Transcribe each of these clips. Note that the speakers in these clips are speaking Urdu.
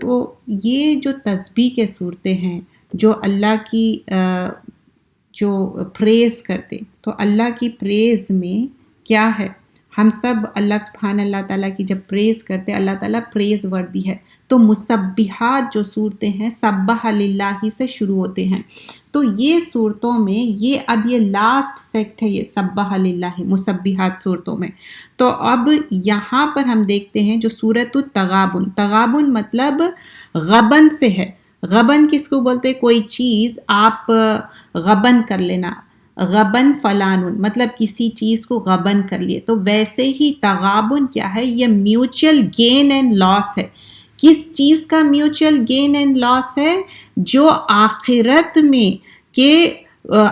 تو یہ جو تسبیح کے صورتیں ہیں جو اللہ کی جو پریز کرتے، تو اللہ کی پریز میں کیا ہے، ہم سب اللہ سبحان اللہ تعالیٰ کی جب پریز کرتے، اللہ تعالیٰ پریز وردی ہے، تو مسبحات جو صورتیں ہیں سبح للہ سے شروع ہوتے ہیں، تو یہ صورتوں میں اب یہ لاسٹ سیکٹ ہے، یہ سبح للہ مسبحات صورتوں میں۔ تو اب یہاں پر ہم دیکھتے ہیں جو سورۃ التغابن، تغابن مطلب غبن سے ہے۔ غبن کس کو بولتے ہیں؟ کوئی چیز آپ غبن کر لینا، غبن فلانن مطلب کسی چیز کو غبن کر لیے، تو ویسے ہی تغابن کیا ہے، یہ میوچل گین اینڈ لاس ہے۔ کس چیز کا میوچل گین اینڈ لاس ہے؟ جو آخرت میں کہ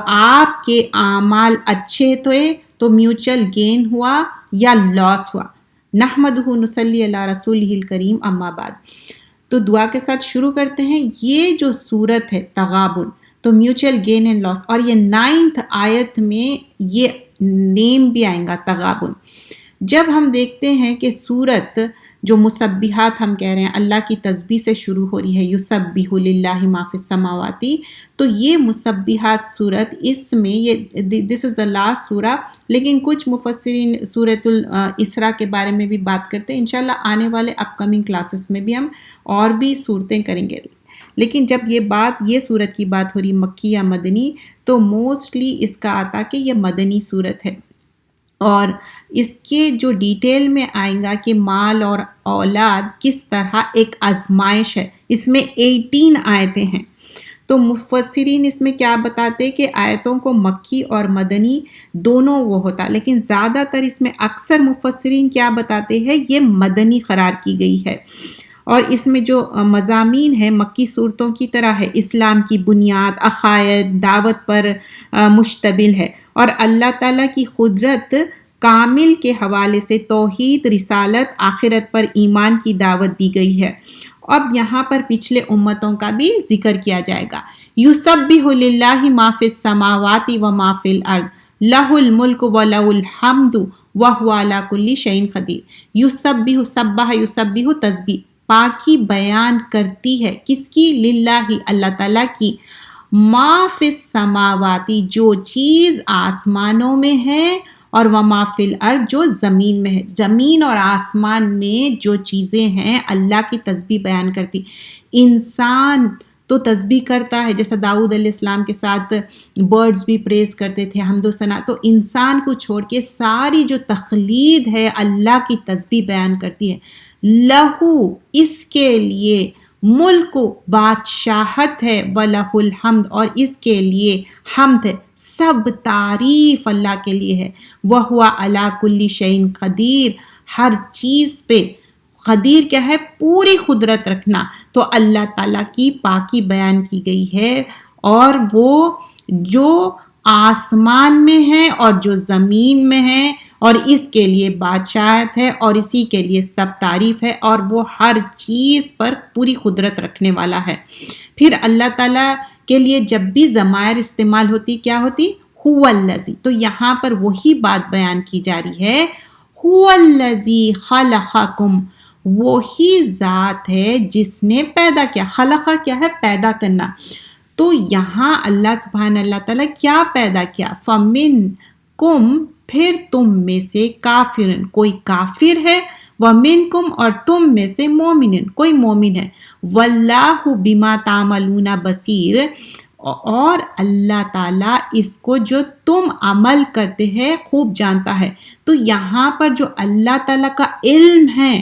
آپ کے اعمال اچھے تھے تو میوچل گین ہوا یا لاس ہوا۔ نحمدہ نصلی علی رسولہ الکریم، اما بعد۔ تو دعا کے ساتھ شروع کرتے ہیں۔ یہ جو صورت ہے تغابن، تو میوچل گین اینڈ لاس، اور یہ 9th آیت میں یہ نیم بھی آئیں گا تغابن۔ جب ہم دیکھتے ہیں کہ صورت جو مسبحات ہم کہہ رہے ہیں اللہ کی تسبیح سے شروع ہو رہی ہے، یسبح للہ ما فی السماوات، تو یہ مسبحات صورت، اس میں یہ دس از دا لاسٹ سورہ، لیکن کچھ مفسرین سورۃ الاسراء کے بارے میں بھی بات کرتے ہیں۔ انشاءاللہ آنے والے اپ کمنگ کلاسز میں بھی ہم اور بھی صورتیں کریں گے، لیکن جب یہ صورت کی بات ہو رہی مکی یا مدنی، تو موسٹلی اس کا آتا کہ یہ مدنی صورت ہے، اور اس کے جو ڈیٹیل میں آئیں گا کہ مال اور اولاد کس طرح ایک آزمائش ہے۔ اس میں 18 آیتیں ہیں، تو مفسرین اس میں کیا بتاتے کہ آیتوں کو مکی اور مدنی دونوں وہ ہوتا، لیکن زیادہ تر اس میں اکثر مفسرین کیا بتاتے ہیں، یہ مدنی قرار کی گئی ہے، اور اس میں جو مضامین ہیں مکی صورتوں کی طرح ہے، اسلام کی بنیاد، عقائد، دعوت پر مشتمل ہے، اور اللہ تعالیٰ کی قدرت کامل کے حوالے سے توحید، رسالت، آخرت پر ایمان کی دعوت دی گئی ہے۔ اب یہاں پر پچھلے امتوں کا بھی ذکر کیا جائے گا۔ یسبح للہ ما فی السماوات و ما فی الارض لہ الملک و لہ الحمد وہو علی کل شیء قدیر۔ یسبح، سبح یسبح تسبیح، پاکی بیان کرتی ہے، کس کی؟ للہ، اللہ تعالیٰ کی، ما فی السماوات، جو چیز آسمانوں میں ہے، اور وما فی الارض، جو زمین میں ہے۔ زمین اور آسمان میں جو چیزیں ہیں اللہ کی تسبیح بیان کرتی۔ انسان تو تسبیح کرتا ہے، جیسا داؤد علیہ السلام کے ساتھ برڈز بھی پریز کرتے تھے، حمد و ثنا، تو انسان کو چھوڑ کے ساری جو تخلید ہے اللہ کی تسبیح بیان کرتی ہے۔ لہو، اس کے لیے، ملک، بادشاہت ہے، وَلَهُ الْحَمْدُ، اور اس کے لیے حمد ہے، سب تعریف اللہ کے لیے ہے۔ وَهُوَ عَلَى كُلِّ شَيْءٍ قدیر، ہر چیز پہ قدیر کیا ہے؟ پوری قدرت رکھنا۔ تو اللہ تعالیٰ کی پاکی بیان کی گئی ہے، اور وہ جو آسمان میں ہے اور جو زمین میں ہے، اور اس کے لیے بادشاہت ہے، اور اسی کے لیے سب تعریف ہے، اور وہ ہر چیز پر پوری قدرت رکھنے والا ہے۔ پھر اللہ تعالیٰ کے لیے جب بھی ضمائر استعمال ہوتی، کیا ہوتی؟ هو الذی، تو یہاں پر وہی بات بیان کی جا رہی ہے، هو الذی خلقکم، وہی ذات ہے جس نے پیدا کیا۔ خلقہ کیا ہے؟ پیدا کرنا۔ تو یہاں اللہ سبحانہ اللہ تعالیٰ کیا پیدا کیا؟ فَمِنْکُم، پھر تم میں سے، کافرن، کوئی کافر ہے، وَمِنْکُم، اور تم میں سے، مومنن، کوئی مومن ہے۔ وَاللَّهُ بِمَا تَعْمَلُونَ بَصِيرٌ، اور اللہ تعالیٰ اس کو جو تم عمل کرتے ہیں خوب جانتا ہے۔ تو یہاں پر جو اللہ تعالیٰ کا علم ہے،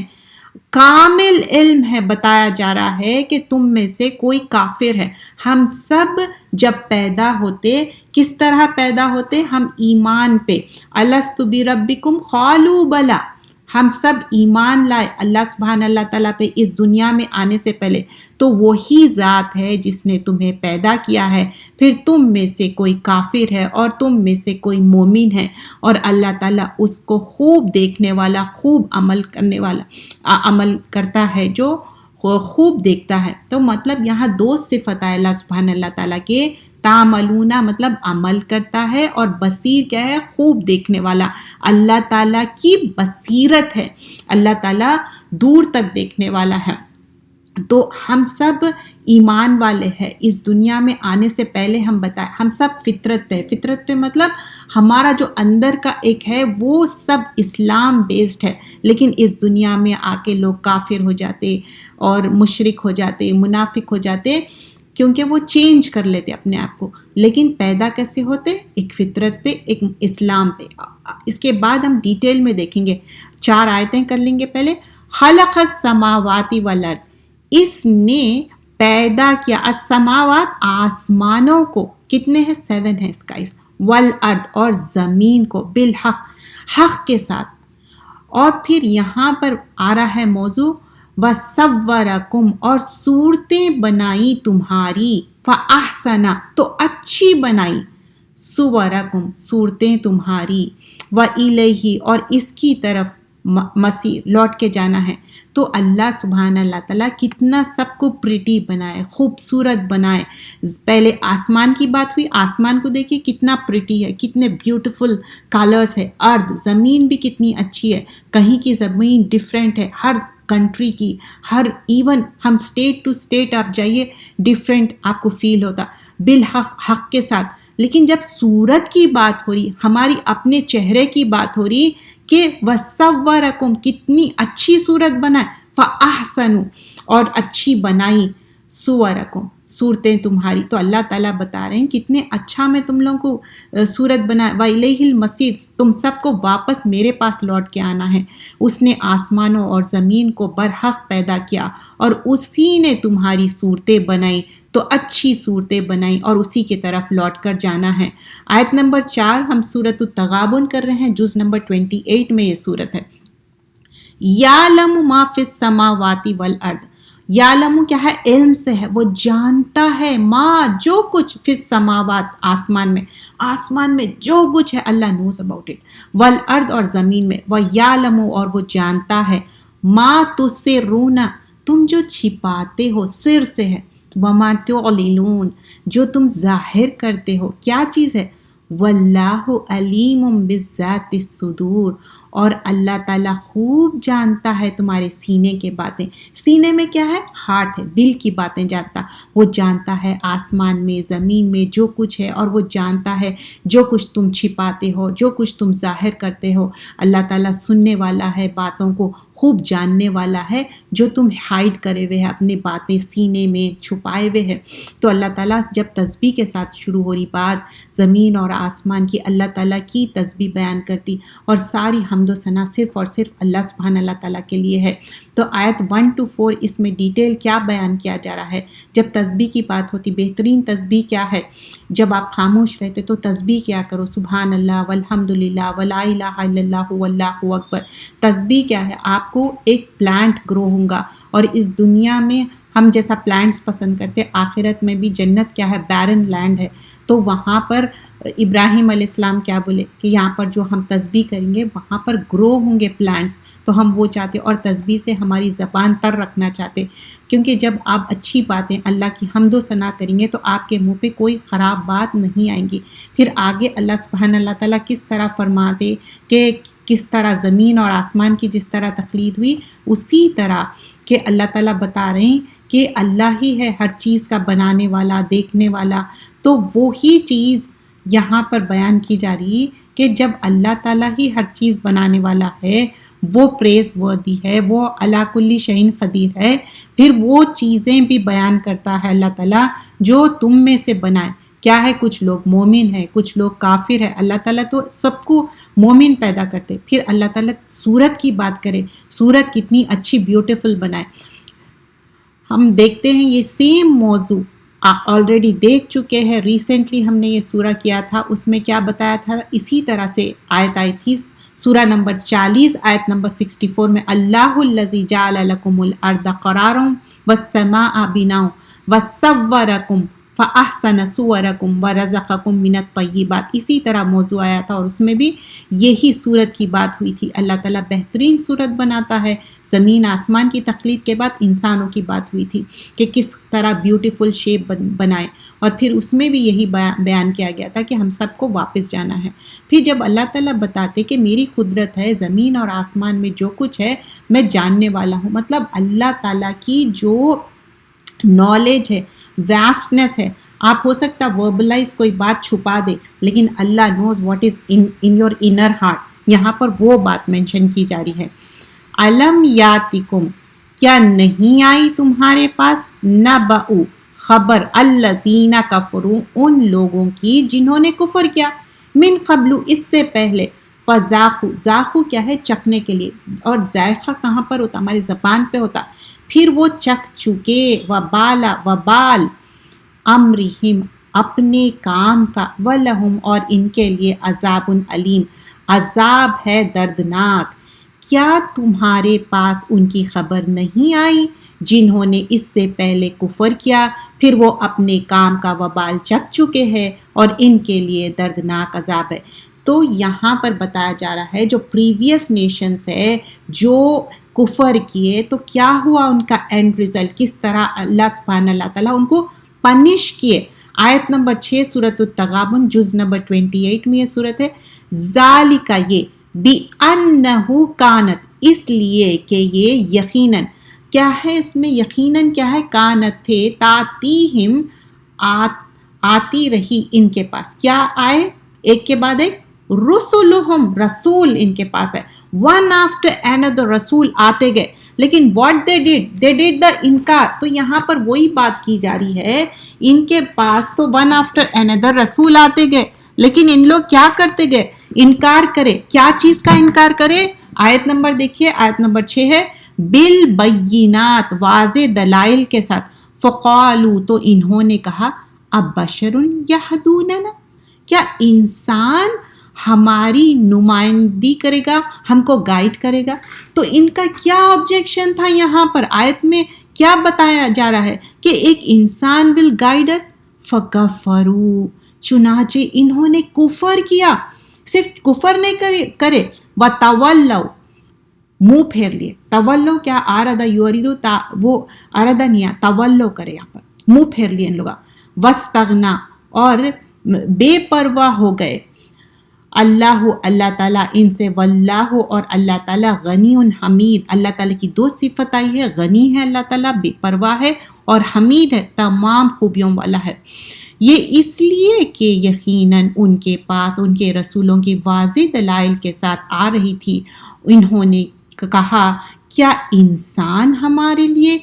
کامل علم ہے، بتایا جا رہا ہے کہ تم میں سے کوئی کافر ہے۔ ہم سب جب پیدا ہوتے کس طرح پیدا ہوتے؟ ہم ایمان پہ، الست بربکم قالوا بلی، ہم سب ایمان لائے اللہ سبحانہ اللہ تعالیٰ پہ اس دنیا میں آنے سے پہلے۔ تو وہی ذات ہے جس نے تمہیں پیدا کیا ہے، پھر تم میں سے کوئی کافر ہے اور تم میں سے کوئی مومن ہے، اور اللہ تعالیٰ اس کو خوب دیکھنے والا، خوب عمل کرنے والا، عمل کرتا ہے جو خوب دیکھتا ہے۔ تو مطلب یہاں دو صفت ہے اللہ سبحانہ اللہ تعالیٰ کے، تعملون مطلب عمل کرتا ہے، اور بصیر کیا ہے؟ خوب دیکھنے والا۔ اللہ تعالیٰ کی بصیرت ہے، اللہ تعالیٰ دور تک دیکھنے والا ہے۔ تو ہم سب ایمان والے ہیں. اس دنیا میں آنے سے پہلے ہم بتائیں ہم سب فطرت پہ مطلب ہمارا جو اندر کا ایک ہے وہ سب اسلام بیسڈ ہے، لیکن اس دنیا میں آ کے لوگ کافر ہو جاتے اور مشرک ہو جاتے، منافق ہو جاتے، کیونکہ وہ چینج کر لیتے اپنے آپ کو. لیکن پیدا کیسے ہوتے؟ ایک فطرت پہ، ایک اسلام پہ. اس کے بعد ہم ڈیٹیل میں دیکھیں گے، 4 آیتیں کر لیں گے. پہلے خلق السماوات والارض، اس نے پیدا کیا السماوات آسمانوں کو، کتنے ہیں؟ 7 ہیں اسکائز، والارض اور زمین کو، بالحق حق کے ساتھ. اور پھر یہاں پر آ رہا ہے موضوع وَصَوَّرَكُمْ، اور صورتیں بنائی تمہاری، فَأَحْسَنَ تو اچھی بنائی، صُوَرَكُمْ صورتیں تمہاری، وَإِلَيْهِ اور اس کی طرف مسیر لوٹ کے جانا ہے. تو اللہ سبحانہ اللہ تعالیٰ کتنا سب کو پریٹی بنائے، خوبصورت بنائے. پہلے آسمان کی بات ہوئی، آسمان کو دیکھیے کتنا پریٹی ہے، کتنے بیوٹیفل کلرز ہے. ارض زمین بھی کتنی اچھی ہے، کہیں کی زمین ڈیفرنٹ ہے، ہر کنٹری کی، ہر ایون ہم اسٹیٹ ٹو اسٹیٹ آپ جائیے ڈیفرنٹ آپ کو فیل ہوتا، بالحق حق کے ساتھ. لیکن جب صورت کی بات ہو رہی، ہماری اپنے چہرے کی بات ہو رہی کہ وَصَوَّرَكُمْ کتنی اچھی صورت بنائے، فَأَحْسَنُ اور اچھی بنائی، صُوَرَكُمْ صورتیں تمہاری. تو اللہ تعالیٰ بتا رہے ہیں کتنے اچھا میں تم لوگوں کو صورت بنائے. وَإِلَيْهِ الْمَصِيرُ تم سب کو واپس میرے پاس لوٹ کے آنا ہے. اس نے آسمانوں اور زمین کو برحق پیدا کیا اور اسی نے تمہاری صورتیں بنائی، تو اچھی صورتیں بنائی اور اسی کی طرف لوٹ کر جانا ہے. آیت نمبر 4 ہم سورۃ التغابن کر رہے ہیں، جز نمبر 28 میں یہ صورت ہے. یعلم ما فی السماوات والارض، یعلم کیا ہے؟ علم سے ہے، وہ جانتا ہے، ما جو کچھ، فی السماوات آسمان میں جو کچھ ہے اللہ نوز اباؤٹ اٹ، والارض اور زمین میں، ویعلم اور وہ جانتا ہے، ما تسرون تم جو چھپاتے ہو، سر سے ہے، وما تعلنون جو تم ظاہر کرتے ہو. کیا چیز ہے؟ واللہ علیم بذات الصدور اور اللہ تعالیٰ خوب جانتا ہے تمہارے سینے کے باتیں. سینے میں کیا ہے؟ ہارٹ ہے، دل کی باتیں جانتا. وہ جانتا ہے آسمان میں زمین میں جو کچھ ہے، اور وہ جانتا ہے جو کچھ تم چھپاتے ہو، جو کچھ تم ظاہر کرتے ہو. اللہ تعالیٰ سننے والا ہے، باتوں کو خوب جاننے والا ہے، جو تم ہائڈ کرے ہوئے ہیں اپنے باتیں سینے میں چھپائے ہوئے ہیں. تو اللہ تعالیٰ جب تسبیح کے ساتھ شروع ہو رہی بات زمین اور آسمان کی، اللہ تعالیٰ کی تسبیح بیان کرتی، اور ساری حمد و ثنا صرف اور صرف اللہ سبحانہ اللہ تعالیٰ کے لیے ہے. تو آیت 1 to 4 اس میں ڈیٹیل کیا بیان کیا جا رہا ہے. جب تسبیح کی بات ہوتی، بہترین تسبیح کیا ہے؟ جب آپ خاموش رہتے تو تسبیح کیا کرو، سبحان اللہ والحمد للہ ولا الہ الا اللہ واللہ اکبر. تسبیح کیا ہے؟ آپ کو ایک پلانٹ گرو ہوگا، اور اس دنیا میں ہم جیسا پلانٹس پسند کرتے، آخرت میں بھی جنت کیا ہے؟ بیرن لینڈ ہے. تو وہاں پر ابراہیم علیہ السلام کیا بولے کہ یہاں پر جو ہم تسبیح کریں گے وہاں پر گرو ہوں گے پلانٹس. تو ہم وہ چاہتے، اور تسبیح سے ہماری زبان تر رکھنا چاہتے، کیونکہ جب آپ اچھی باتیں اللہ کی حمد و ثنا کریں گے تو آپ کے منہ پہ کوئی خراب بات نہیں آئیں گی. پھر آگے اللہ سبحانہ اللہ تعالیٰ کس طرح فرماتے کہ کس طرح زمین اور آسمان کی جس طرح تخلیق ہوئی، اسی طرح کہ اللہ تعالیٰ بتا رہے ہیں کہ اللہ ہی ہے ہر چیز کا بنانے والا، دیکھنے والا. تو وہی چیز یہاں پر بیان کی جا رہی کہ جب اللہ تعالیٰ ہی ہر چیز بنانے والا ہے، وہ پریز وردی ہے، وہ علی کل شیء قدیر ہے، پھر وہ چیزیں بھی بیان کرتا ہے اللہ تعالیٰ جو تم میں سے بنائے. کیا ہے؟ کچھ لوگ مومن ہیں، کچھ لوگ کافر ہیں. اللہ تعالیٰ تو سب کو مومن پیدا کرتے. پھر اللہ تعالیٰ صورت کی بات کرے، صورت کتنی اچھی بیوٹیفل بنائے. ہم دیکھتے ہیں یہ سیم موضوع آلریڈی دیکھ چکے ہیں، ریسنٹلی ہم نے یہ سورہ کیا تھا، اس میں کیا بتایا تھا؟ اسی طرح سے آیت آئی تھی، سورہ نمبر 40 آیت نمبر 64 میں، اللہ الذی جعل لکم الارض قرارا والسماء بناء وصورکم فاحسن صورکم ورزقکم من الطیبات. اسی طرح موضوع آیا تھا، اور اس میں بھی یہی صورت کی بات ہوئی تھی. اللہ تعالیٰ بہترین صورت بناتا ہے. زمین آسمان کی تخلیق کے بعد انسانوں کی بات ہوئی تھی کہ کس طرح بیوٹیفل شیپ بنائے، اور پھر اس میں بھی یہی بیان کیا گیا تھا کہ ہم سب کو واپس جانا ہے. پھر جب اللہ تعالیٰ بتاتے کہ میری قدرت ہے زمین اور آسمان میں جو کچھ ہے میں جاننے والا ہوں، مطلب اللہ تعالیٰ کی جو نالج ہے، واسٹنس ہے. آپ ہو سکتا وربلائز کوئی بات چھپا دے، لیکن Allah knows what is in your inner heart. یہاں پر وہ بات مینشن کی جا رہی ہے. علم یاتکم، کیا نہیں آئی تمہارے پاس، نبأ، خبر، الذین کفروا، ان لوگوں کی جنہوں نے کفر کیا، من قبل، اس سے پہلے، فذاقوا، ذاقوا کیا ہے، چکھنے کے لیے، اور ذائقہ کہاں پر ہوتا، ہماری زبان پہ ہوتا، پھر وہ چکھ چکے، وبال امرہم، اپنے کام کا، ولہم، اور ان کے لیے عذاب علیم، عذاب ہے دردناک. کیا تمہارے پاس ان کی خبر نہیں آئی جنہوں نے اس سے پہلے کفر کیا، پھر وہ اپنے کام کا وبال چکھ چکے ہیں اور ان کے لیے دردناک عذاب ہے. تو یہاں پر بتایا جا رہا ہے جو پریویس نیشنز ہے جو کفر کیے تو کیا ہوا ان کا اینڈ ریزلٹ، کس طرح اللہ سبحانہ اللہ تعالیٰ ان کو پنش کیے. آیت نمبر 6 سورۃ التغابن جز نمبر 28 میں یہ صورت ہے. ذالک، یہ، بِأَنَّهُ کانت، اس لیے کہ یہ یقیناً، کیا ہے اس میں یقیناً کیا ہے، کانت تھے، تاتیہم، آتی رہی ان کے پاس، کیا آئے، ایک کے بعد ایک، رسولہم، رسول ان کے پاس ہے، ون آفٹر another، رسول آتے گئے، لیکن what they did the انکار. تو یہاں پر وہی بات کی جا رہی ہے، ان کے پاس تو ون آفٹر another رسول آتے گئے، لیکن ان لوگ کیا کرتے گئے، انکار کرے. کیا چیز کا انکار کرے؟ آیت نمبر دیکھیے، آیت نمبر 6 ہے، بالبینات، واضح دلائل کے ساتھ، فقالو، تو انہوں نے کہا، اب بشر یہدوننا، کیا انسان ہماری نمائندگی کرے گا، ہم کو گائیڈ کرے گا. تو ان کا کیا آبجیکشن تھا یہاں پر، آیت میں کیا بتایا جا رہا ہے کہ ایک انسان ول گائیڈ اس، فکفروا، چنانچہ انہوں نے کفر کیا. صرف کفر نہیں کرے، وتولوا، منہ پھیر لیے. تولو کیا، آردہ یوریدو، وہ آردہ نیا، تولو کرے یہاں پر، منہ پھیر لیے ان لوگا. واستغنا، اور بے پرواہ ہو گئے. اللہ تعالیٰ ان سے، واللہ، اور اللہ تعالیٰ غنی حمید. اللہ تعالیٰ کی دو صفت آئی ہے، غنی ہے اللہ تعالیٰ، بے پرواہ ہے، اور حمید ہے، تمام خوبیوں والا ہے. یہ اس لیے کہ یقیناً ان کے پاس ان کے رسولوں کی واضح دلائل کے ساتھ آ رہی تھی. انہوں نے کہا، کیا انسان ہمارے لیے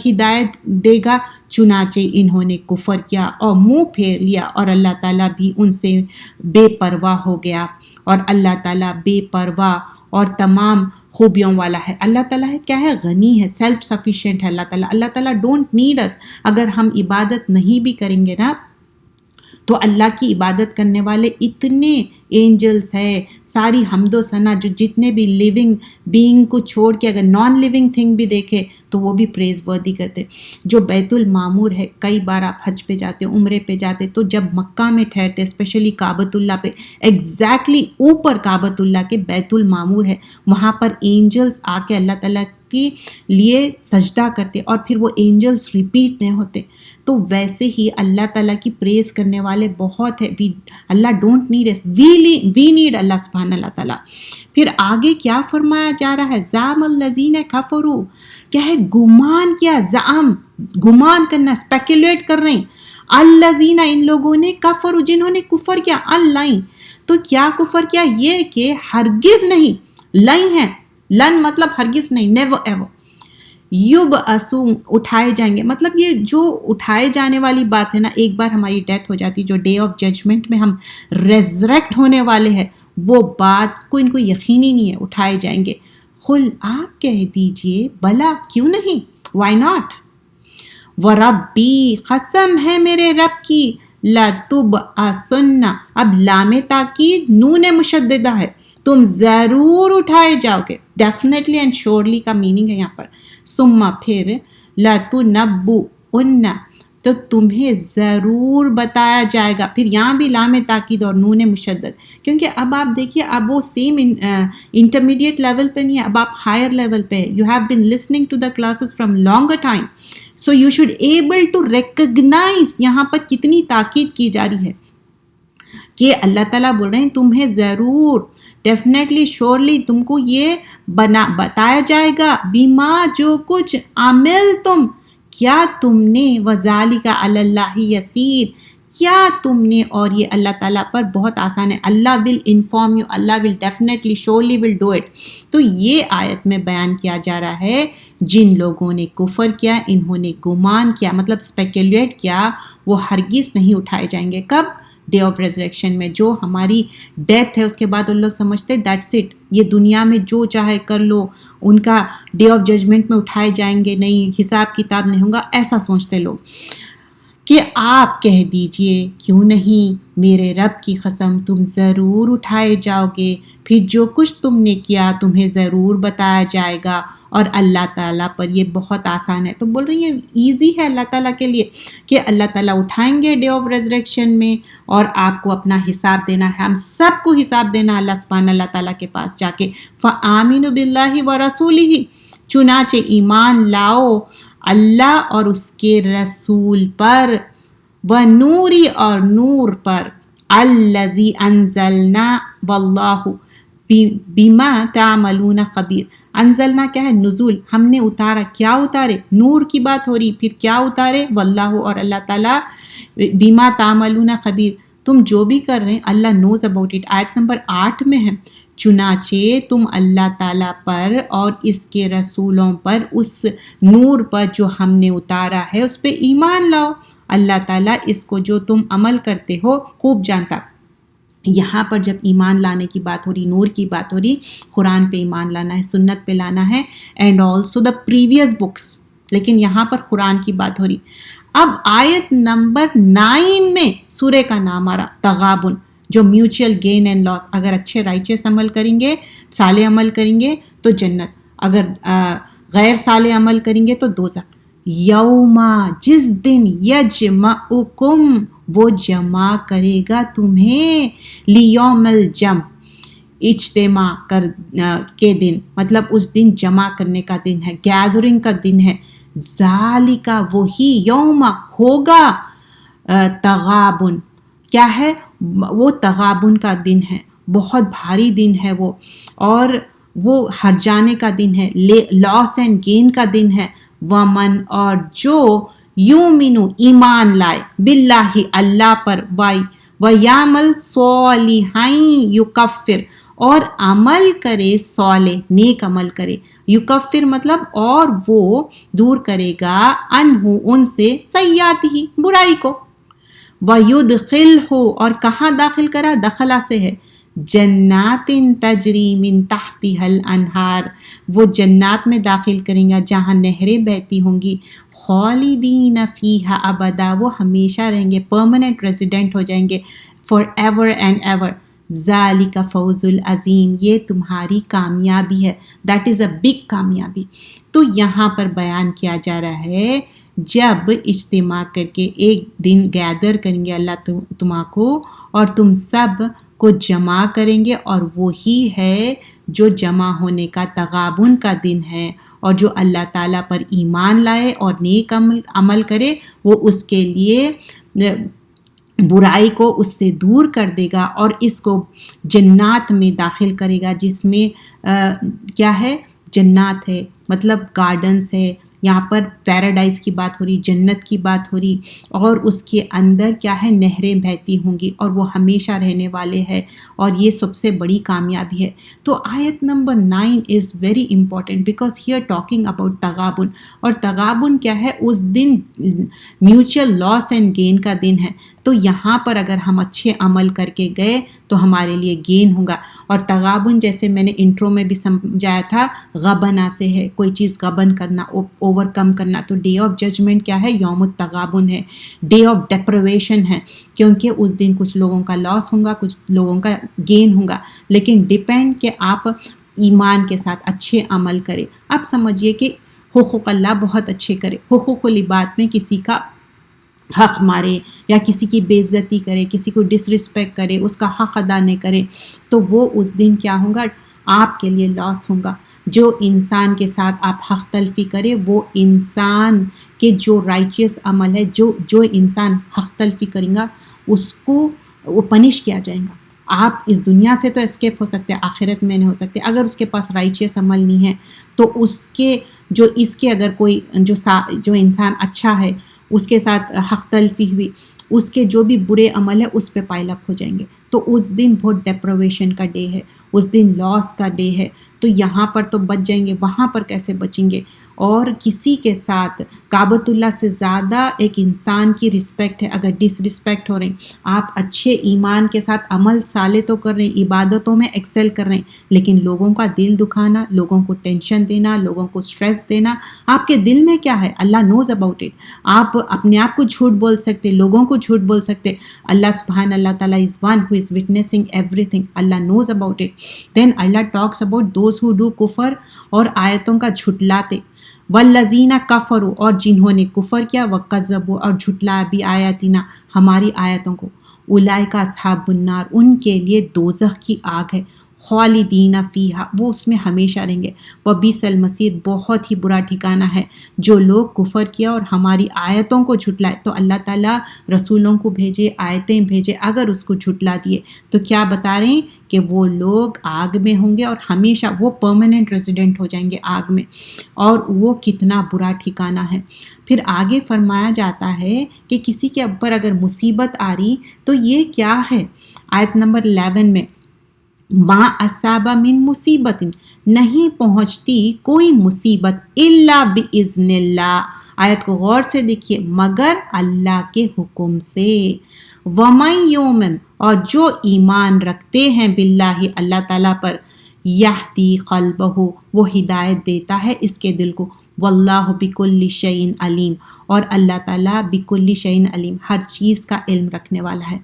ہدایت دے گا، چنانچہ انہوں نے کفر کیا اور منہ پھیر لیا، اور اللہ تعالیٰ بھی ان سے بے پرواہ ہو گیا. اور اللہ تعالیٰ بے پرواہ اور تمام خوبیوں والا ہے. اللہ تعالیٰ ہے کیا ہے، غنی ہے، سیلف سفیشینٹ ہے اللہ تعالیٰ. اللہ تعالیٰ ڈونٹ نیڈ اس. اگر ہم عبادت نہیں بھی کریں گے نا، تو اللہ کی عبادت کرنے والے اتنے اینجلز ہے، ساری حمد و ثنا، جو جتنے بھی لیونگ بینگ کو چھوڑ کے اگر نان لیونگ تھنگ بھی دیکھے تو وہ بھی پریز وردی کرتے. جو بیت المعمور ہے، کئی بار آپ حج پہ جاتے، عمرے پہ جاتے، تو جب مکہ میں ٹھہرتے، اسپیشلی کعبۃ اللہ پہ، ایگزیکٹلی اوپر کعبۃ اللہ کے بیت المعمور ہے، وہاں پر اینجلز آ کے اللہ تعالیٰ کے لیے سجدہ کرتے، اور پھر وہ اینجلز ریپیٹ نہیں ہوتے. تو ویسے ہی اللہ تعالیٰ کی پریز کرنے والے بہت ہے. Allah don't need us, we need Allah سبحانہ اللہ تعالیٰ. پھر آگے کیا فرمایا جا رہا ہے، زعم الذین کفروا، کیا ہے، گمان کیا، زعم، گمان کرنا، اسپیکولیٹ کر رہے ہیں، الذین، ان لوگوں نے، کفروا، جنہوں نے کفر کیا، اللہ، تو کیا کفر کیا، یہ کہ ہرگز نہیں، لن ہے، لن مطلب ہرگز نہیں، نیور ایور، یبعثون، اٹھائے جائیں گے. مطلب یہ جو اٹھائے جانے والی بات ہے نا، ایک بار ہماری ڈیتھ ہو جاتی، جو ڈے آف ججمنٹ میں ہم ریزریکٹ ہونے والے ہیں، وہ بات کو ان کو یقینی نہیں ہے، اٹھائے جائیں گے. قل، آپ کہہ دیجئے، بلا، کیوں نہیں، وائی ناٹ. وربی، قسم ہے میرے رب کی، لتبعثن، اب لام تاکید نون مشددہ ہے، تم ضرور اٹھائے جاؤ گے. ڈیفینیٹلی اینڈ شیورلی کا میننگ ہے یہاں پر. ثم، پھر، لتنبؤن، تو تمہیں ضرور بتایا جائے گا. پھر یہاں بھی لام تاکید اور نون مشدد، کیونکہ اب آپ دیکھیے، اب وہ سیم انٹرمیڈیٹ لیول پہ نہیں ہے، اب آپ ہائر لیول پہ ہے. You have been listening to the classes from longer time, so you should able to recognise یہاں پر کتنی تاکید کی جا رہی ہے، کہ اللہ تعالیٰ بول رہے ہیں تمہیں ضرور، ڈیفینیٹلی، شورلی تم کو یہ بتایا جائے گا، بیما، جو کچھ عمل تم کیا تم نے وَذَلِكَ عَلَى اللَّهِ يَسِيرٌ، کیا تم نے، اور یہ اللہ تعالیٰ پر بہت آسان ہے. Allah will inform you, Allah will definitely surely will do it. تو یہ آیت میں بیان کیا جا رہا ہے جن لوگوں نے کفر کیا، انہوں نے گمان کیا، مطلب اسپیکولیٹ کیا، وہ ہرگز نہیں اٹھائے جائیں گے. کب؟ ڈے آف ریزریکشن میں. جو ہماری ڈیتھ ہے اس کے بعد ان لوگ سمجھتے دیٹس اٹ، یہ دنیا میں جو چاہے کر لو، ان کا ڈے آف ججمنٹ میں اٹھائے جائیں گے نہیں، حساب کتاب نہیں ہوگا، ایسا سوچتے لوگ. کہ آپ کہہ دیجئے کیوں نہیں، میرے رب کی قسم تم ضرور اٹھائے جاؤ گے، پھر جو کچھ تم نے کیا تمہیں ضرور بتایا جائے گا، اور اللہ تعالیٰ پر یہ بہت آسان ہے. تو بول رہی ہیں ایزی ہے اللہ تعالیٰ کے لیے کہ اللہ تعالیٰ اٹھائیں گے ڈے آف ریزریکشن میں، اور آپ کو اپنا حساب دینا ہے، ہم سب کو حساب دینا اللہ سبحانہ اللہ تعالیٰ کے پاس جا کے. فآمنوا باللہ ورسولہ، چنانچہ ایمان لاؤ اللہ اور اس کے رسول پر، ونوری اور نور پر، الذی انزلنا واللہ بما تعملون خبیر. انزلنا کیا ہے؟ نزول، ہم نے اتارا. کیا اتارے؟ نور کی بات ہو رہی، پھر کیا اتارے؟ واللہ، اور اللہ تعالیٰ، بما تعملون خبیر، تم جو بھی کر رہے ہیں اللہ نوز اباؤٹ اٹ. آیت نمبر 8 میں ہے چنانچہ تم اللہ تعالیٰ پر اور اس کے رسولوں پر، اس نور پر جو ہم نے اتارا ہے اس پہ ایمان لاؤ. اللہ تعالیٰ اس کو جو تم عمل کرتے ہو خوب جانتا. یہاں پر جب ایمان لانے کی بات ہو رہی، نور کی بات ہو رہی، قرآن پہ ایمان لانا ہے، سنت پہ لانا ہے، and also the previous books, لیکن یہاں پر قرآن کی بات ہو رہی. اب آیت نمبر 9 میں سورہ کا نام آ رہا تغابن، جو میوچل گین اینڈ لاس. اگر اچھے رائچس عمل کریں گے، صالح عمل کریں گے تو جنت، اگر غیر صالح عمل کریں گے تو دوزخ. یوما، جس دن، یجمعکم، وہ جمع کرے گا تمہیں، لیوم الجمع، اجتماع کے دن، مطلب اس دن جمع کرنے کا دن ہے، گیدرنگ کا دن ہے. ذالکا، وہی یوم ہوگا، تغابن، کیا ہے وہ؟ تغابن کا دن ہے، بہت بھاری دن ہے وہ، اور وہ ہر جانے کا دن ہے، لاس اینڈ گین کا دن ہے. ومن، اور جو یومنو، ایمان لائے، باللہ، اللہ پر، ویعمل صالحین، یکفر، اور عمل کرے صالح، نیک عمل کرے، یکفر مطلب اور وہ دور کرے گا، انہو، ان سے، سیئاتہ، برائی کو، وَيُدْخِلْهُ، اور کہاں داخل کرا؟ دخلا سے ہے، جنات تجری من تحتها الانہار، وہ جنات میں داخل کریں گا جہاں نہریں بہتی ہوں گی، خالدین فیہا ابدا، وہ ہمیشہ رہیں گے، پرماننٹ ریزیڈنٹ ہو جائیں گے، فار ایور اینڈ ایور. ذالک فوز العظیم، یہ تمہاری کامیابی ہے، دیٹ از اے بگ کامیابی. تو یہاں پر بیان کیا جا رہا ہے جب اجتماع کر کے ایک دن گیدر کریں گے اللہ تمہا کو، اور تم سب کو جمع کریں گے، اور وہی ہے جو جمع ہونے کا تغابن کا دن ہے. اور جو اللہ تعالیٰ پر ایمان لائے اور نیک عمل کرے، وہ اس کے لیے برائی کو اس سے دور کر دے گا، اور اس کو جنات میں داخل کرے گا، جس میں کیا ہے؟ جنات ہے، مطلب گارڈنز ہے. یہاں پر پیراڈائز کی بات ہو رہی، جنت کی بات ہو رہی، اور اس کے اندر کیا ہے؟ نہریں بہتی ہوں گی، اور وہ ہمیشہ رہنے والے ہیں، اور یہ سب سے بڑی کامیابی ہے. تو آیت نمبر 9 is very important because here talking about تغابن. اور تغابن کیا ہے؟ اس دن میوچل لاس اینڈ گین کا دن ہے. تو یہاں پر اگر ہم اچھے عمل کر کے گئے تو ہمارے لیے گین ہوگا. اور تغابن جیسے میں نے انٹرو میں بھی سمجھایا تھا، غبنا سے ہے، کوئی چیز غبن کرنا، اوور کم کرنا. تو ڈے آف ججمنٹ کیا ہے؟ یوم التغابن ہے، ڈے آف ڈپریویشن ہے، کیونکہ اس دن کچھ لوگوں کا لاس ہوگا، کچھ لوگوں کا گین ہوگا. لیکن ڈیپینڈ کہ آپ ایمان کے ساتھ اچھے عمل کریں. اب سمجھیے کہ حقوق اللہ بہت اچھے کرے، حقوق العباد میں کسی کا حق مارے یا کسی کی بے عزتی کرے، کسی کو ڈس رسپیکٹ کرے، اس کا حق ادا نہیں کرے، تو وہ اس دن کیا ہوگا؟ آپ کے لیے لاس ہوگا. جو انسان کے ساتھ آپ حق تلفی کرے، وہ انسان کے جو رائچیس عمل ہے، جو انسان حق تلفی کرے گا اس کو وہ پنش کیا جائے گا. آپ اس دنیا سے تو اسکیپ ہو سکتے، آخرت میں نہیں ہو سکتے. اگر اس کے پاس رائچیس عمل نہیں ہے تو اس کے جو اس کے اگر کوئی جو انسان اچھا ہے اس کے ساتھ حق تلفی ہوئی، اس کے جو بھی برے عمل ہے اس پہ پائل اپ ہو جائیں گے. تو اس دن بہت ڈپریویشن کا ڈے ہے، اس دن لاس کا ڈے ہے. تو یہاں پر تو بچ جائیں گے، وہاں پر کیسے بچیں گے؟ اور کسی کے ساتھ کعبۃ اللہ سے زیادہ ایک انسان کی رسپیکٹ ہے. اگر ڈس رسپیکٹ ہو رہے ہیں، آپ اچھے ایمان کے ساتھ عمل صالح تو کر رہے ہیں، عبادتوں میں ایکسل کر رہے ہیں، لیکن لوگوں کا دل دکھانا، لوگوں کو ٹینشن دینا، لوگوں کو سٹریس دینا، آپ کے دل میں کیا ہے اللہ نوز اباؤٹ اٹ. آپ اپنے آپ کو جھوٹ بول سکتے، لوگوں کو جھوٹ بول سکتے. اللہ تعالیٰ is one who is witnessing everything. Allah knows about it. Then Allah talks about those who do کفر، اور آیتوں کا جھٹلاتے. والذین کفروا، اور جنہوں نے کفر کیا، وکذبوا، اور جھٹلایا بھی آیاتنا، ہماری آیتوں کو. اولئک اصحاب النار، ان کے لیے دوزخ کی آگ ہے. خالدین فیہا، وہ اس میں ہمیشہ رہیں گے. وبئس المصیر، بہت ہی برا ٹھکانہ ہے جو لوگ کفر کیا اور ہماری آیتوں کو جھٹلائے. تو اللہ تعالیٰ رسولوں کو بھیجے، آیتیں بھیجے، اگر اس کو جھٹلا دیے تو کیا بتا رہے ہیں کہ وہ لوگ آگ میں ہوں گے اور ہمیشہ وہ پرماننٹ ریزیڈنٹ ہو جائیں گے آگ میں. اور وہ کتنا برا ٹھکانہ ہے. پھر آگے فرمایا جاتا ہے کہ کسی کے اوپر اگر مصیبت آ رہی تو یہ کیا ہے؟ آیت نمبر 11 میں ما اصاب من مصیبت، نہیں پہنچتی کوئی مصیبت الا باذن اللہ. آیت کو غور سے دیکھیے، مگر اللہ کے حکم سے. ومن یؤمن، اور جو ایمان رکھتے ہیں باللہ، اللہ تعالیٰ پر، یہدی قلبہ، وہ ہدایت دیتا ہے اس کے دل کو. واللہ بکل شیء علیم، اور اللہ تعالیٰ بکل شیء علیم، ہر چیز کا علم رکھنے والا ہے.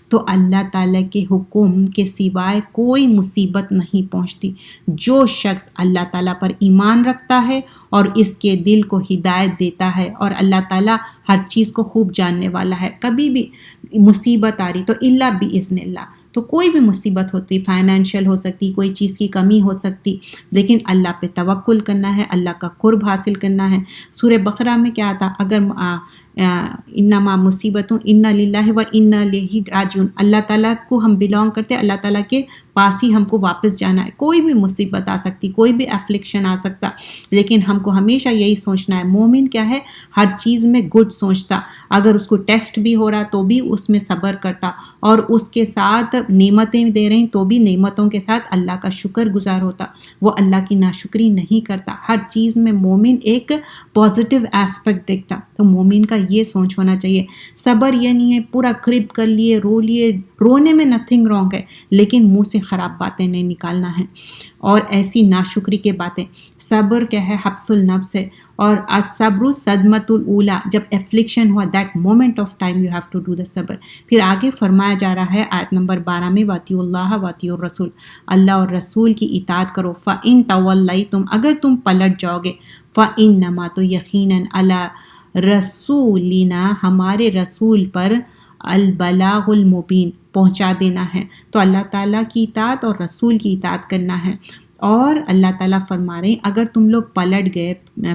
تو اللہ تعالیٰ کے حکم کے سوائے کوئی مصیبت نہیں پہنچتی. جو شخص اللہ تعالیٰ پر ایمان رکھتا ہے اور اس کے دل کو ہدایت دیتا ہے، اور اللہ تعالیٰ ہر چیز کو خوب جاننے والا ہے. کبھی بھی مصیبت آ رہی تو الا باذن اللہ، تو کوئی بھی مصیبت ہوتی، فائنینشیل ہو سکتی، کوئی چیز کی کمی ہو سکتی، لیکن اللہ پہ توکل کرنا ہے، اللہ کا قرب حاصل کرنا ہے. سورہ بقرہ میں کیا آتا؟ اگر انما مصیبتوں ان للہ و انا الیہ راجعون، اللہ تعالیٰ کو ہم بلانگ کرتے، اللہ تعالیٰ کے پاس ہی ہم کو واپس جانا ہے. کوئی بھی مصیبت آ سکتی، کوئی بھی افلکشن آ سکتا، لیکن ہم کو ہمیشہ یہی سوچنا ہے. مومن کیا ہے؟ ہر چیز میں گڈ سوچتا. اگر اس کو ٹیسٹ بھی ہو رہا تو بھی اس میں صبر کرتا، اور اس کے ساتھ نعمتیں دے رہی تو بھی نعمتوں کے ساتھ اللہ کا شکر گزار ہوتا. وہ اللہ کی ناشکری نہیں کرتا. ہر چیز میں مومن ایک پازیٹیو ایسپیکٹ دیکھتا. تو مومن کا یہ سوچ ہونا چاہیے. صبر یہ نہیں ہے پورا کرب کر لیے، رو لیے. رونے میں نتھنگ رانگ ہے، لیکن منہ سے خراب باتیں نہیں نکالنا ہے اور ایسی ناشکری کے باتیں. صبر کیا ہے؟ حبس النفس ہے. اور الصبر صدمۃ الاولی، جب افلکشن ہوا that moment of time you have to do the صبر. پھر آگے فرمایا جا رہا ہے آیت نمبر 12 میں، واطیعوا اللہ واطیعوا الرسول، اللہ اور رسول کی اطاعت کرو. فإن تولیتم، اگر تم پلٹ جاؤ گے، فإنما، تو یقیناً، علی رسولنا، ہمارے رسول پر، البلاغ المبین، پہنچا دینا ہے. تو اللہ تعالیٰ کی اطاعت اور رسول کی اطاعت کرنا ہے. اور اللہ تعالیٰ فرما رہے ہیں اگر تم لوگ پلٹ گئے،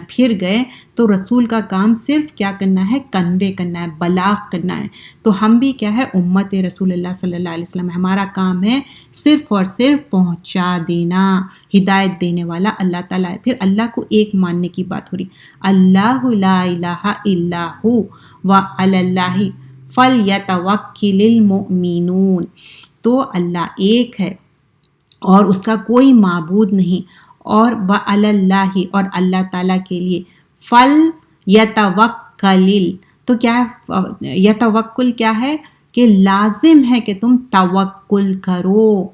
پھر گئے، تو رسول کا کام صرف کیا کرنا ہے؟ کنوے کرنا ہے، بلاغ کرنا ہے. تو ہم بھی کیا ہے؟ امت رسول اللہ صلی اللہ علیہ وسلم. ہمارا کام ہے صرف اور صرف پہنچا دینا. ہدایت دینے والا اللہ تعالیٰ ہے. پھر اللہ کو ایک ماننے کی بات ہو رہی. اللہ لا الہ الا ہو وعلی اللہ فلیتوکل المؤمنون. تو اللہ ایک ہے اور اس کا کوئی معبود نہیں، اور وعلی اللہ، اور اللہ تعالیٰ کے لیے، فلیتوکل. تو کیا ہے یتوکل؟ کیا ہے کہ لازم ہے کہ تم توکل کرو.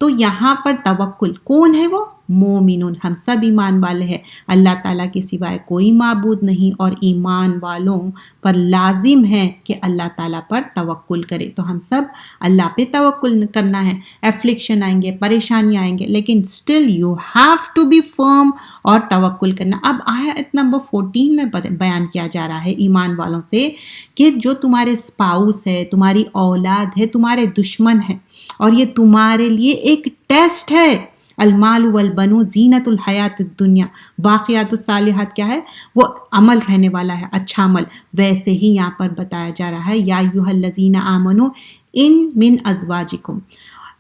تو یہاں پر توکل کون ہے؟ وہ مومنون، ہم سب ایمان والے ہیں. اللہ تعالیٰ کے سوائے کوئی معبود نہیں، اور ایمان والوں پر لازم ہے کہ اللہ تعالیٰ پر توکل کرے. تو ہم سب اللہ پہ توکل کرنا ہے. افلکشن آئیں گے، پریشانی آئیں گے، لیکن still you have to be firm, اور توکل کرنا. اب آیت نمبر 14 میں بیان کیا جا رہا ہے ایمان والوں سے کہ جو تمہارے اسپاؤس ہے، تمہاری اولاد ہے، تمہارے دشمن ہے، اور یہ تمہارے لیے ایک ٹیسٹ ہے. المال والبنون زینت الحیات الدنیا، باقیات الصالحات کیا ہے؟ وہ عمل رہنے والا ہے، اچھا عمل. ویسے ہی یہاں پر بتایا جا رہا ہے یا ایھا الذین آمنوا ان من ازواجکم،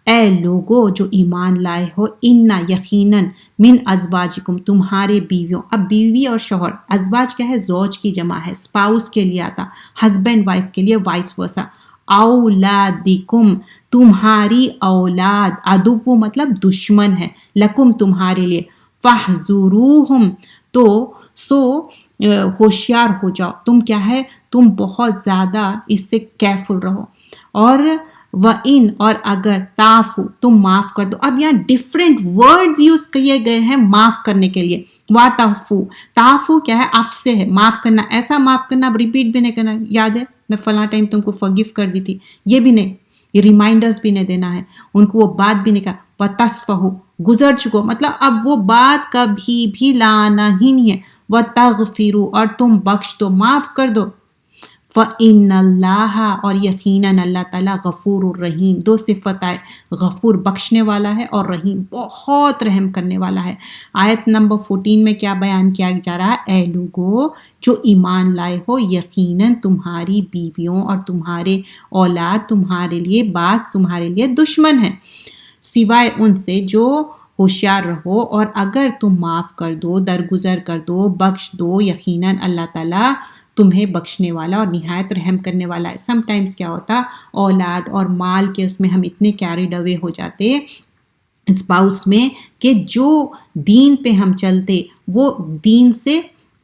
اے لوگو جو ایمان لائے ہو، انا یقیناً من ازواجکم تمہارے بیویوں. اب بیوی اور شوہر، ازواج کیا ہے؟ زوج کی جمع ہے، اسپاؤس کے لیے آتا، ہسبینڈ وائف کے لیے وائس ورسا. اولادکم تمہاری اولاد، عدو مطلب دشمن ہے، لکم تمہارے لیے، فاحذروہم تو سو ہوشیار ہو جاؤ. تم کیا ہے؟ تم بہت زیادہ اس سے کیئرفل رہو. اور وَإِن اور اگر تعفو تم معاف کر دو. اب یہاں ڈفرینٹ ورڈز یوز کیے گئے ہیں معاف کرنے کے لیے. وَتَعْفُو تعفو کیا ہے؟ عفو سے ہے، معاف کرنا. ایسا معاف کرنا اب ریپیٹ بھی نہیں کرنا، یاد ہے میں فلاں ٹائم تم کو فورگیو کر دی تھی، یہ بھی نہیں، یہ ریمائنڈرز بھی نہیں دینا ہے ان کو، وہ بات بھی نہیں کہا. وَتَصْفَحُ گزر چکو، مطلب اب وہ بات کبھی بھی لانا ہی نہیں ہے. وَتَغْفِرُ اور تم بخش دو، معاف کر دو. فَإِنَّ اللَّهَ اور یقیناً اللہ تعالیٰ غفور الرحیم، دو صفت آئے، غفور بخشنے والا ہے اور رحیم بہت رحم کرنے والا ہے. آیت نمبر 14 میں کیا بیان کیا جا رہا ہے؟ اے لوگو جو ایمان لائے ہو، یقیناً تمہاری بیویوں اور تمہارے اولاد تمہارے لیے بعض تمہارے لیے دشمن ہیں، سوائے ان سے جو ہوشیار رہو. اور اگر تم معاف کر دو، درگزر کر دو، بخش دو، یقیناً اللہ تعالیٰ تمہیں بخشنے والا اور نہایت رحم کرنے والا ہے. سم ٹائمز کیا ہوتا، اولاد اور مال کے اس میں ہم اتنے کیریڈ اوے ہو جاتے اسپاؤس میں کہ جو دین پہ ہم چلتے وہ دین سے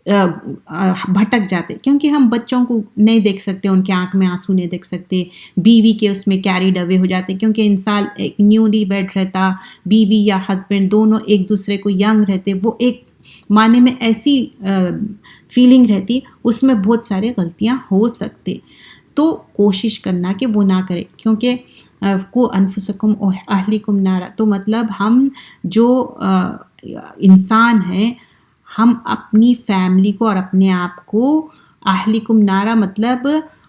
بھٹک جاتے، کیونکہ ہم بچوں کو نہیں دیکھ سکتے، ان کے آنکھ میں آنسو نہیں دیکھ سکتے. بیوی کے اس میں کیریڈ اوے ہو جاتے، کیونکہ انسان ایک نیولی ویڈ رہتا، بیوی یا ہسبینڈ دونوں ایک دوسرے کو ینگ رہتے، وہ ایک معنی میں ایسی فیلنگ رہتی، اس میں بہت سارے غلطیاں ہو سکتے. تو کوشش کرنا کہ وہ نہ کرے، کیونکہ کو انفسکم اہلیکم نارا، تو مطلب ہم جو انسان ہیں ہم اپنی فیملی کو اور اپنے آپ کو اہلیکم نارا مطلب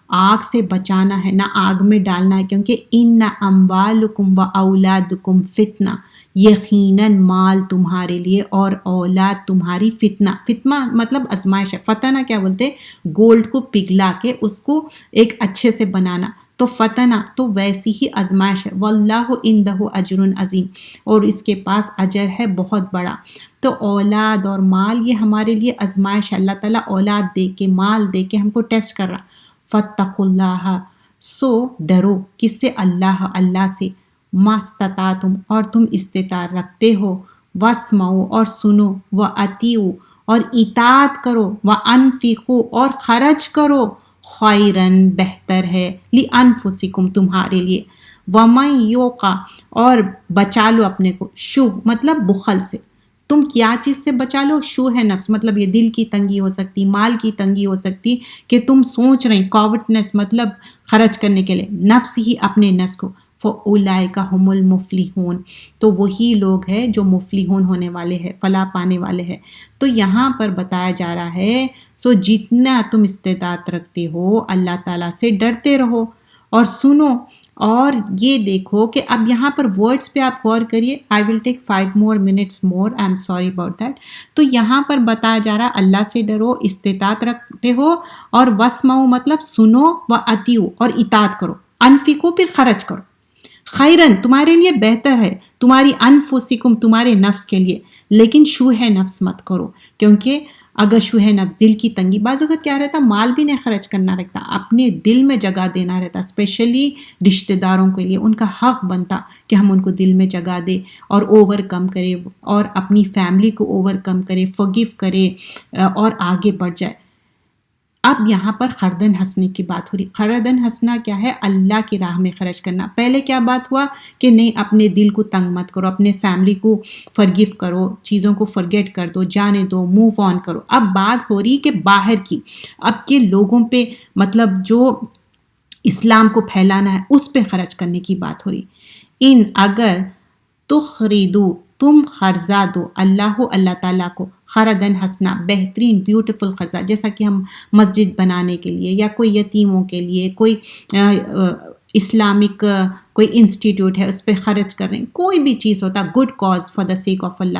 آگ سے بچانا ہے، نہ آگ میں ڈالنا ہے. کیونکہ ان اموالکم و اولادکم فتنہ، یقیناً مال تمہارے لیے اور اولاد تمہاری فتنہ. فتنہ مطلب آزمائش ہے. فتنہ کیا بولتے؟ گولڈ کو پگھلا کے اس کو ایک اچھے سے بنانا، تو فتنہ تو ویسی ہی آزمائش ہے. واللہ عندہ اجر عظیم، اور اس کے پاس اجر ہے بہت بڑا. تو اولاد اور مال یہ ہمارے لیے آزمائش ہے. اللہ تعالیٰ اولاد دے کے، مال دے کے ہم کو ٹیسٹ کر رہا. فاتقوا اللہ سو ڈرو، کس سے؟ اللہ سے. ما استطعتم اور تم استطاعت رکھتے ہو، واسمعوا اور سنو، واطیعوا اور اطاعت کرو، وانفقوا اور خرچ کرو، خیرن بہتر ہے، لانفسکم تمہارے لیے. ومن یوق اور بچا لو اپنے کو، شو مطلب بخل سے. تم کیا چیز سے بچا لو؟ شو ہے نفس، مطلب یہ دل کی تنگی ہو سکتی، مال کی تنگی ہو سکتی کہ تم سوچ رہے کاوٹنس مطلب خرچ کرنے کے لیے، نفس ہی اپنے نفس کو. فَأُولَئِكَ هُمُ الْمُفْلِحُونَ تو وہی لوگ ہیں جو مفلحون ہونے والے ہیں، فلاح پانے والے ہیں. تو یہاں پر بتایا جا رہا ہے سو جتنا تم استطاعت رکھتے ہو اللہ تعالیٰ سے ڈرتے رہو اور سنو. اور یہ دیکھو کہ اب یہاں پر ورڈز پہ آپ غور کریے. آئی ول ٹیک 5 more minutes more, I am sorry about that. تو یہاں پر بتایا جا رہا اللہ سے ڈرو، استطاعت رکھتے ہو، اور واسمعوا مطلب سنو، واطیعوا اور اطاعت کرو، انفقوا پھر خرچ کرو، خیرن تمہارے لیے بہتر ہے، تمہاری انفسکم تمہارے نفس کے لیے. لیکن شوہ نفس مت کرو، کیونکہ اگر شوہ نفس دل کی تنگی، بعض اوقات کیا رہتا مال بھی نہیں خرچ کرنا رہتا، اپنے دل میں جگہ دینا رہتا، اسپیشلی رشتہ داروں کے لیے ان کا حق بنتا کہ ہم ان کو دل میں جگہ دے اور اوور کم کرے، اور اپنی فیملی کو اوور کم کرے، فورگیو کرے اور آگے بڑھ جائے. اب یہاں پر خردن ہنسنے کی بات ہو رہی. خردن ہنسنا کیا ہے؟ اللہ کی راہ میں خرچ کرنا. پہلے کیا بات ہوا کہ نہیں اپنے دل کو تنگ مت کرو، اپنے فیملی کو فرگیو کرو، چیزوں کو فرگیٹ کر دو، جانے دو، موو آن کرو. اب بات ہو رہی کہ باہر کی، اب کے لوگوں پہ مطلب جو اسلام کو پھیلانا ہے اس پہ خرچ کرنے کی بات ہو رہی. ان اگر تخریدو تم قرضہ دو، اللہ تعالیٰ کو، خردن ہنسنا بہترین بیوٹیفل قرضہ، جیسا کہ ہم مسجد بنانے کے لیے یا کوئی یتیموں کے لیے، کوئی اسلامک کوئی انسٹیٹیوٹ ہے اس پہ خرچ کر رہے ہیں، کوئی بھی چیز ہوتا good cause for the sake of Allah,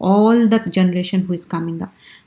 all the generation who is coming up.